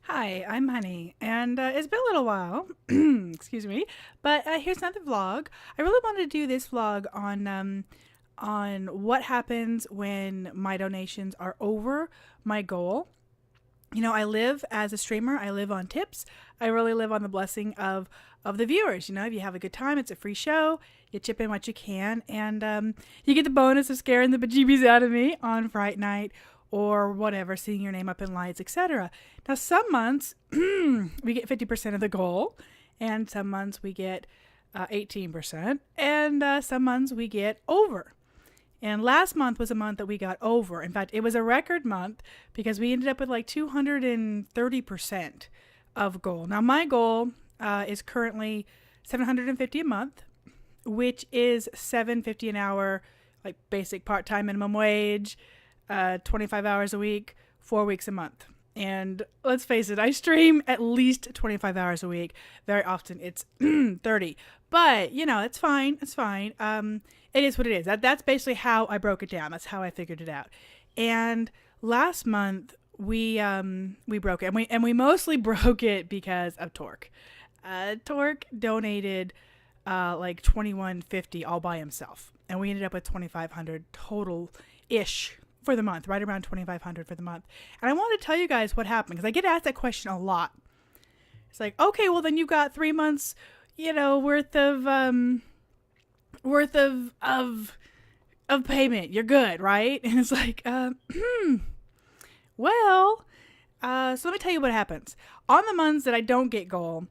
Hi, I'm Honey, and it's been a little while. Excuse me, but here's another vlog. I really wanted to do this vlog on what happens when my donations are over my goal. You know, I live as a streamer. I live on tips. I really live on the blessing of the viewers. You know, if you have a good time, it's a free show. You chip in what you can, and you get the bonus of scaring the bejeebies out of me on Fright Night or whatever, seeing your name up in lights, etc. Now, some months we get 50% of the goal, and some months we get 18%, and some months we get over. And last month was a month that we got over. In fact, it was a record month because we ended up with like 230% of goal. Now, my goal is currently 750 a month, which is 750 an hour, like basic part-time minimum wage, 25 hours a week, 4 weeks a month. And let's face it, I stream at least 25 hours a week. Very often it's 30. But, you know, it's fine. It's fine. It is what it is. That's basically how I broke it down. That's how I figured it out. And last month we broke it. And we mostly broke it because of Torque. Torque donated like 2150 all by himself. And we ended up with 2500 total ish for the month, right around 2,500 for the month. And I want to tell you guys what happened because I get asked that question a lot. It's like, okay, well then you got 3 months, you know, worth of payment. You're good, right? And it's like, well, so let me tell you what happens on the months that I don't get goal.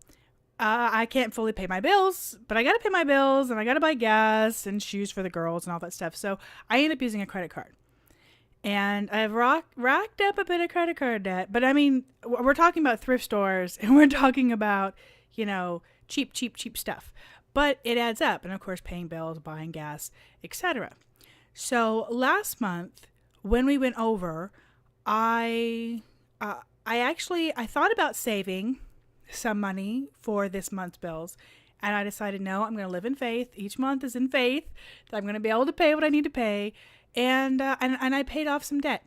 I can't fully pay my bills, but I got to pay my bills and I got to buy gas and shoes for the girls and all that stuff. So I end up using a credit card. And I've racked up a bit of credit card debt. But I mean, we're talking about thrift stores and we're talking about, you know, cheap stuff. But it adds up. And of course, paying bills, buying gas, etc. So last month, when we went over, I thought about saving some money for this month's bills. And I decided, no, I'm going to live in faith. Each month is in faith that I'm going to be able to pay what I need to pay. And I paid off some debt.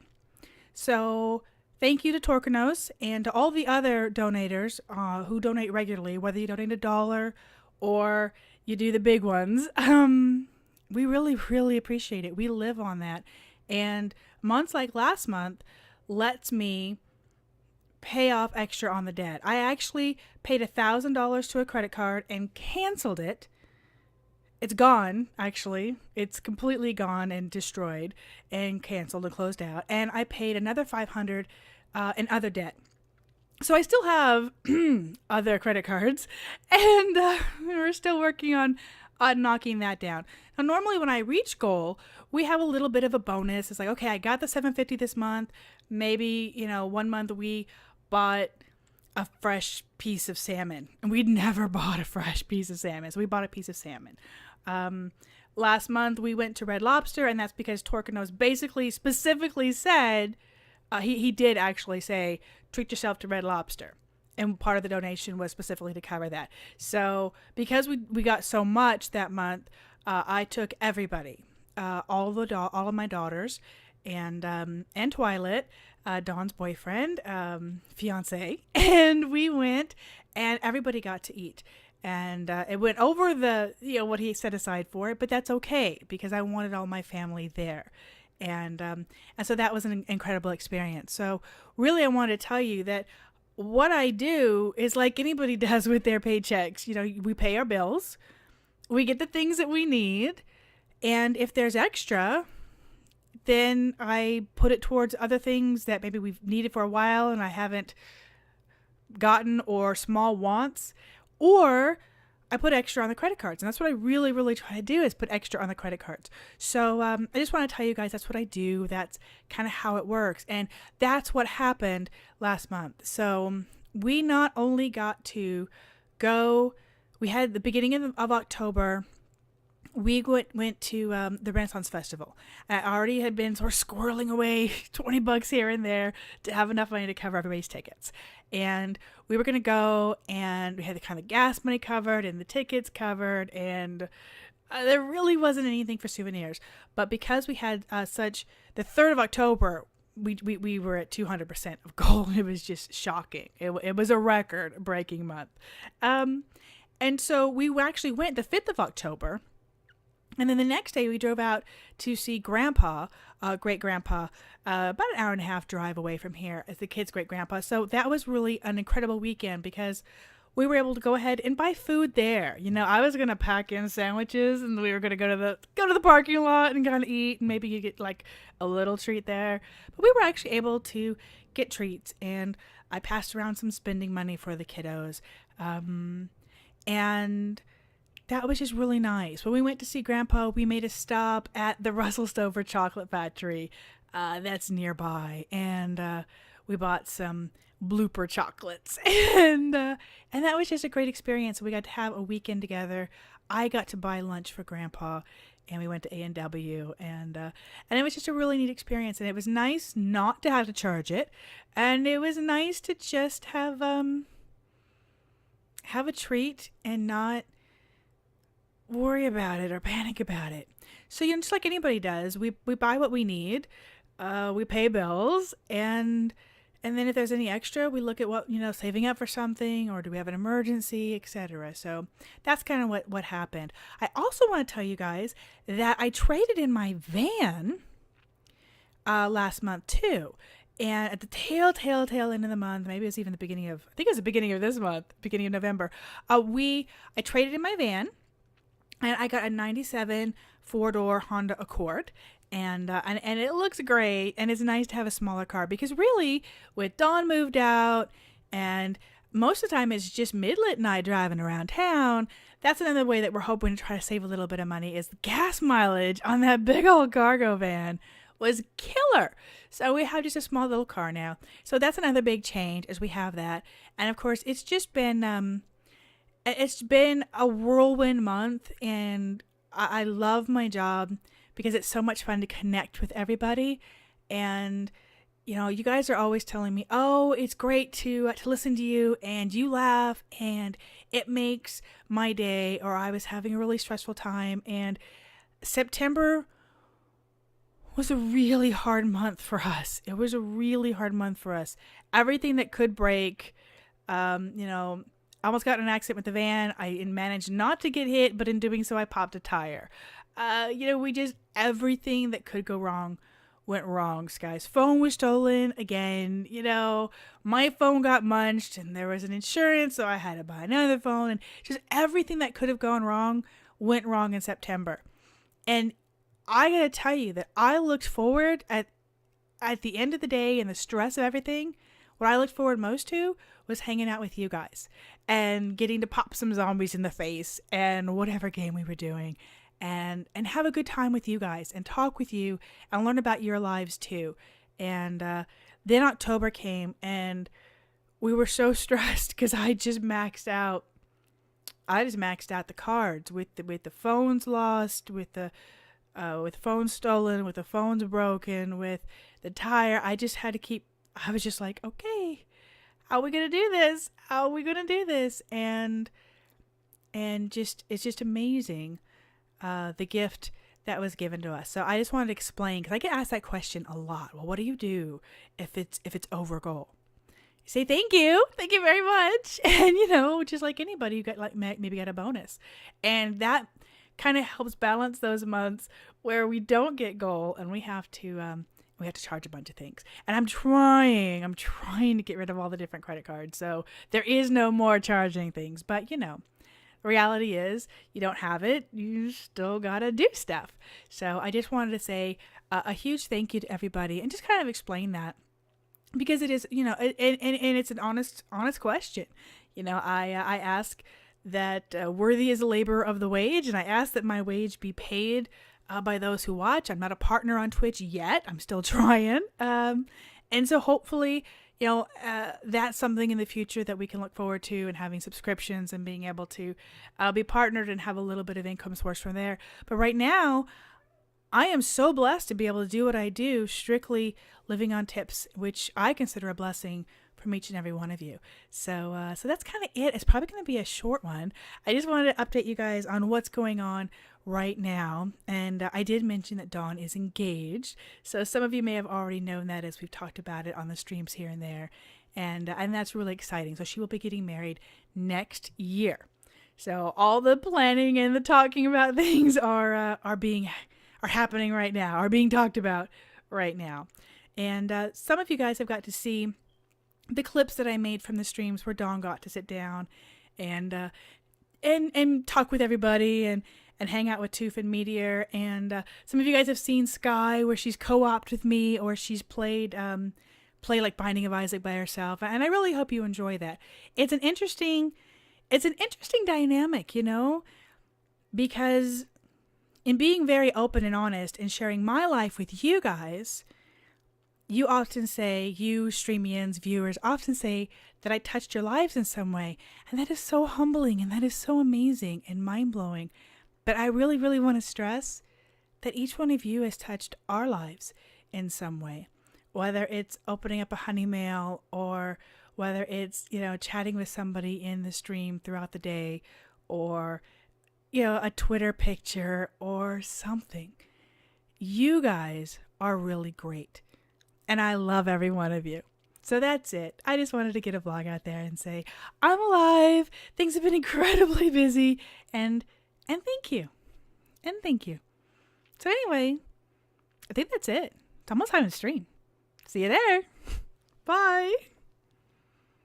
So thank you to Torcanos and to all the other donators who donate regularly, whether you donate $1 or you do the big ones. We really appreciate it. We live on that. And months like last month lets me pay off extra on the debt. I actually paid $1,000 to a credit card and canceled it. It's gone, actually. It's completely gone and destroyed and canceled and closed out. And I paid another $500 in other debt. So I still have other credit cards, and we're still working on knocking that down. Now, normally when I reach goal, we have a little bit of a bonus. It's like, okay, I got the 750 this month. Maybe, you know, 1 month we bought a fresh piece of salmon, and we'd never bought a fresh piece of salmon, so we bought a piece of salmon. Last month we went to Red Lobster, and that's because Torcanos specifically said, he did actually say, treat yourself to Red Lobster. And part of the donation was specifically to cover that. So because we got so much that month, I took everybody, all of my daughters, and Twilit, Dawn's boyfriend, fiance, and we went, and everybody got to eat. And it went over the, you know, what he set aside for it, but that's okay because I wanted all my family there. And so that was an incredible experience. So really, I want to tell you that what I do is like anybody does with their paychecks. You know, we pay our bills, we get the things that we need, and if there's extra, then I put it towards other things that maybe we've needed for a while and I haven't gotten, or small wants, or I put extra on the credit cards. And that's what I really try to do, is put extra on the credit cards. So I just want to tell you guys that's what I do. That's kind of how it works. And that's what happened last month. So we not only got to go, we had the beginning of October, we went to the Renaissance Festival. I already had been sort of squirreling away $20 here and there to have enough money to cover everybody's tickets. And we were going to go, and we had the kind of gas money covered and the tickets covered, and there really wasn't anything for souvenirs. But because we had the 3rd of October we were at 200% of goal. It was just shocking. It was a record breaking month. And so we actually went the 5th of October. And then the next day we drove out to see Grandpa, great grandpa, about an hour and a half drive away from here as the kids' great grandpa. So that was really an incredible weekend because we were able to go ahead and buy food there. You know, I was going to pack in sandwiches and we were going to go to the parking lot and kind of eat, and maybe you get like a little treat there. But we were actually able to get treats, and I passed around some spending money for the kiddos. And that was just really nice. When we went to see Grandpa, we made a stop at the Russell Stover Chocolate Factory that's nearby, and we bought some blooper chocolates, and that was just a great experience. We got to have a weekend together. I got to buy lunch for Grandpa, and we went to A&W, and it was just a really neat experience. And it was nice not to have to charge it, and it was nice to just have a treat and not worry about it or panic about it. So, you know, just like anybody does, we buy what we need, we pay bills, and then if there's any extra, we look at what, you know, saving up for something, or do we have an emergency, etc. So that's kind of what happened. I also want to tell you guys that I traded in my van last month too. And at the tail end of the month, maybe it was even the beginning of, I think it was the beginning of this month, beginning of November, I traded in my van, and I got a 97 4-door Honda Accord. And it looks great, and it's nice to have a smaller car, because really, with Dawn moved out, and most of the time it's just Midlet and I driving around town, that's another way that we're hoping to try to save a little bit of money, is the gas mileage on that big old cargo van was killer. So we have just a small little car now. So that's another big change, as we have that. And of course, it's been a whirlwind month, and I love my job, because it's so much fun to connect with everybody. And, you know, you guys are always telling me, oh, it's great to listen to you, and you laugh, and it makes my day, or I was having a really stressful time. And September was a really hard month for us. It was a really hard month for us. Everything that could break, you know, I almost got in an accident with the van. I managed not to get hit, but in doing so, I popped a tire. You know, everything that could go wrong went wrong. Sky's phone was stolen again. You know, my phone got munched, and there was an insurance, so I had to buy another phone, and just everything that could have gone wrong went wrong in September. And I gotta tell you that I looked forward at the end of the day, and the stress of everything, what I looked forward most to was hanging out with you guys and getting to pop some zombies in the face and whatever game we were doing. And have a good time with you guys, and talk with you, and learn about your lives too. And then October came, and we were so stressed because I just maxed out the cards with the phones lost, with the phones stolen, with the phones broken, with the tire. I was just like, okay, how are we gonna do this? How are we gonna do this? And it's just amazing. The gift that was given to us. So I just wanted to explain, because I get asked that question a lot. Well, what do you do if it's over goal? You say thank you very much, and you know, just like anybody, you got maybe got a bonus, and that kind of helps balance those months where we don't get goal and we have to charge a bunch of things. And I'm trying to get rid of all the different credit cards, so there is no more charging things. But you know, the reality is, you don't have it, you still gotta do stuff. So I just wanted to say a huge thank you to everybody, and just kind of explain that, because it is, you know, and it's an honest question. You know, I ask that worthy is a labor of the wage, and I ask that my wage be paid by those who watch. I'm not a partner on Twitch yet. I'm still trying. And so hopefully, you know, that's something in the future that we can look forward to, and having subscriptions and being able to be partnered and have a little bit of income source from there. But right now, I am so blessed to be able to do what I do, strictly living on tips, which I consider a blessing from each and every one of you. So that's kind of it. It's probably going to be a short one. I just wanted to update you guys on what's going on right now. And I did mention that Dawn is engaged. So some of you may have already known that as we've talked about it on the streams here and there. And that's really exciting. So she will be getting married next year. So all the planning and the talking about things are happening right now, are being talked about right now. And some of you guys have got to see the clips that I made from the streams where Dawn got to sit down and talk with everybody and hang out with Toof and Meteor. And some of you guys have seen Sky, where she's co-opted with me, or she's play like Binding of Isaac by herself. And I really hope you enjoy that. It's an interesting dynamic, because in being very open and honest and sharing my life with you guys, you streamians, viewers, often say that I touched your lives in some way. And that is so humbling, and that is so amazing and mind-blowing. But I really, really want to stress that each one of you has touched our lives in some way. Whether it's opening up a Honney mail, or whether it's, chatting with somebody in the stream throughout the day, or, a Twitter picture or something. You guys are really great. And I love every one of you. So that's it. I just wanted to get a vlog out there and say, I'm alive. Things have been incredibly busy. And thank you. And thank you. So anyway, I think that's it. It's almost time to stream. See you there. Bye.